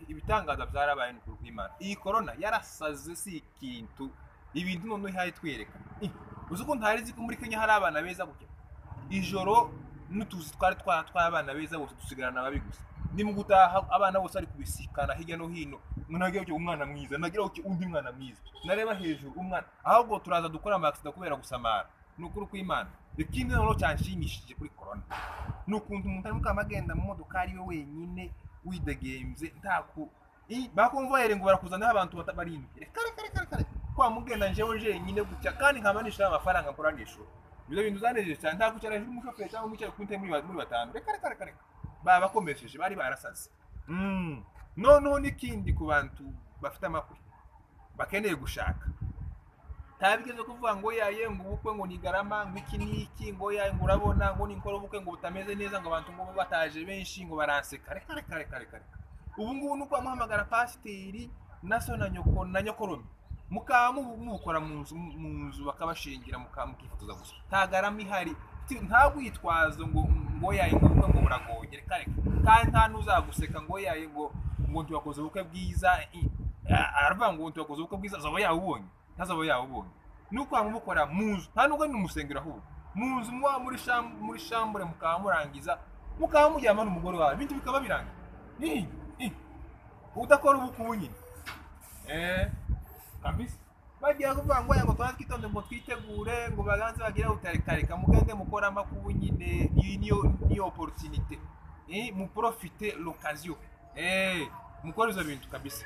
ibitangaza byarabaye n'ukuri kw'Imana. Iyi corona yarasaze si ikintu, ibintu none ihaye twereka. Uzi ko ntari ko muri Kenya hari abana beza gutya, ijoro n'utuzi tw'abana beza bose dusigarana ababi gusa. Ni mu gutaha abana bose ari kubisikana hirya no hino, nagira cyo umwana mwiza, nagira cyo undi mwana mwiza, nareba hejuru umwana, ahubwo turaza dukora amaksida kubera gusamara n'ukuri kw'Imana. Ikindi noneho cyanshimishije kuri corona n'ukuntu umuntu ari mukamagenda mu modoka ari we wenyine widegemze ntaku bakumvoyere ngo barakuzana abantu batabarindire kare kwa mugenda njewe nyine gutya kandi nkamanisha amafaranga mporanisho bizo bintu zaneje cyane ntaku cyane hejuru umushoferi cyangwa umucyari kunte muri batanu kare baba bakomesheje bari barasaze. Noneho n'ikindi ku bantu bafite amakuru bakeneye gushaka tabigeze kuvuga ngo yaye ngo ubukwe ngo ni garama ngo iki niki ngo yaye ngo urabona ngo ni nkora ubukwe ngo butameze neza ngo abantu ngo bataje benshi ngo baranseka kare ubu ngubu nuko amuhamagara pasiteri naso na nyokoromi mukora mu nzu bakabashingira mukifotoza gusa nta garama ihari, nta gwitwazo ngo yaye ngo ubukwe ngo buragogere kare kandi nta nuzaguseka ngo yaye ngo ntiwakoze ubukwe bwiza aravuga ngo ntiwakoze ubukwe bwiza zaba yawubonye ntazaba yawubonye nuko amubukora muzu nta nubwo ni umusengero ahubwo muzu mwa muri shambure mukaba murangiza mukaba mujyama n'umugore wawe ibintu bikaba birangiye udakora ubukwe nyine kabisa bagiye kuvuga ngo yango twakitonde ngo twitegure ngo baganze bagira utarekareka mugende mukora amakubu nyine niyo opportunité mu profiter l'occasion mukora izo bintu kabisa